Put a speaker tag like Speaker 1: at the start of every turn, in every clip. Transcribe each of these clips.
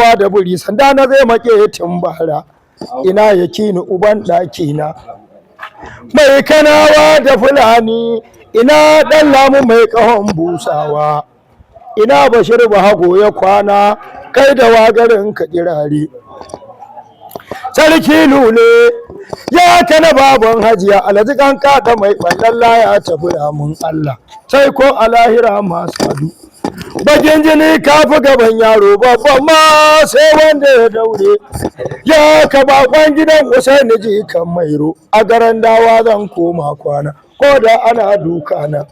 Speaker 1: dawa da buri sanda na zai make timbara ina yake ni uban ɗakina mai kanawa da fulani ina ɗan lamu mai ƙahon busawa ina bashir bahago ya kwana kai da wagarin ka kirare sarki lule ya kana baban hajiya alhaji kanka da mai ɓallalla ya tafi ramin Allah sai ko a lahira masu hadu bakin jini kafi gaban yaro babban ma sai wanda ya daure ya ka bakon gidan Usaini jikan mairo a garan dawa zan koma kwana ko da ana dukana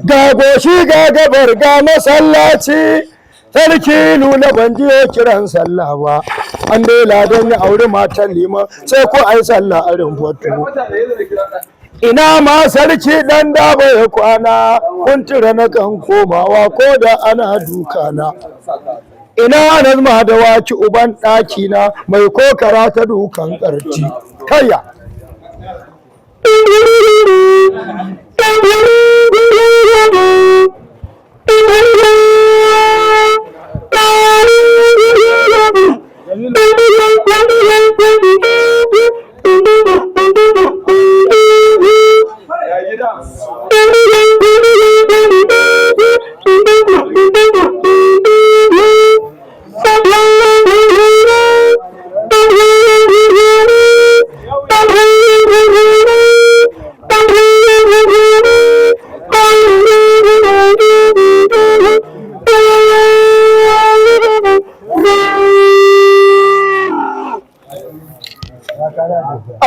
Speaker 1: ga goshi ga gabar ga masallaci sarki nuna ban jiyo kiran sallah ba an dai ladan ya auri matan liman sai ko ai sallah a rumfatu ina ma sarki dan da bai kwana kuntura na kan komawa ko da ana dukana ina nazma da waki uban ɗaki na mai kokara ta dukan karci kayya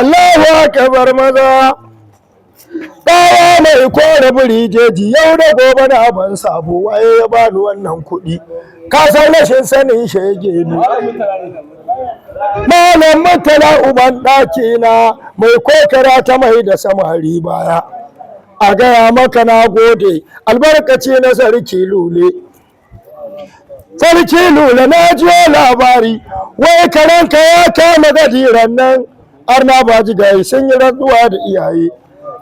Speaker 1: Allahu akbar maza ɗaya mai kore biri jeji yau da gobe na ban sabo waye ya bani wannan kuɗi ka san rashin sanin shege ne malam mutala uban ɗaki na mai kokara ta mai da samari baya a gaya maka na gode albarkaci na sarki lule na jiyo labari wai karanka ya kama gadiran nan arna ba jigaye sun yi rantsuwa da iyaye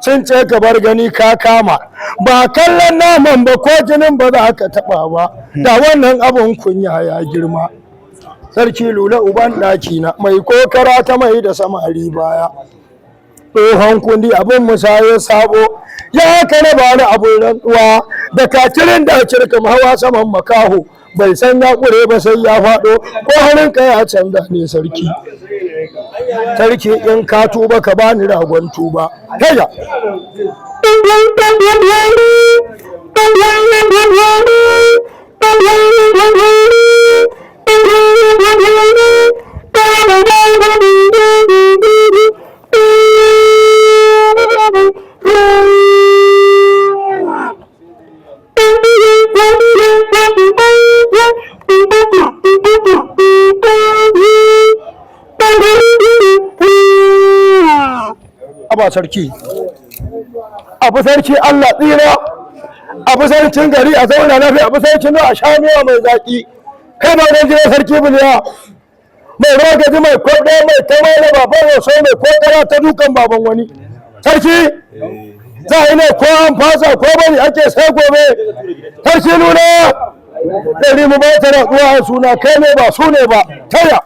Speaker 1: sun ce ka bar gani ka kama ba kallon naman ba ko jinin ba za ka taba ba da wannan abun kunya ya girma sarki lula uban ɗaki na mai kokara ta mai da samari baya tsohon kundi abin musaye sabo ya kana ba ni abun rantsuwa da katirin da cirkam hawa saman makaho bai san ya kure ba sai ya faɗo ko harinka ya canza ne sarki in ka tuba ka bani ragon tuba kaya abu sarki Allah tsira abu sarkin gari a zauna lafiya abu sarkin a sha miya mai zaki kai ba da jira sarki biliya mai rogaji mai kwaɗo mai tamala baban waso mai kokara ta dukan baban wani sarki za a yi ne ko an fasa ko bane ake sai gobe sarki nuna ɗari mu ba ta ratsuwa suna kai ne ba su ne ba taya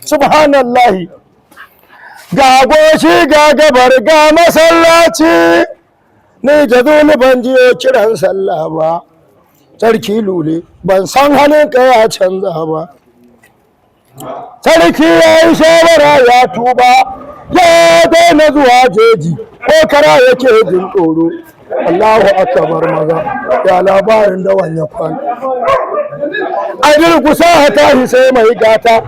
Speaker 1: subhanallahi ga goshi ga gabar ga masallaci ni jazuli ban jiyo kiran sallah ba sarki lule ban san halinka ya canza ba sarki ya yi shawara ya tuba ya daina zuwa jeji ko kara yake jin tsoro Allahu akbar maza ya labarin da wanya kwana a durkusa ha tashi sai mai gata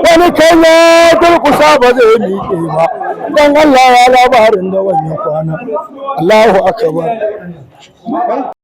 Speaker 1: wani kan ya durkusa ba zai miƙe ba dan Allah ya labarin da wanya kwana Allahu akbar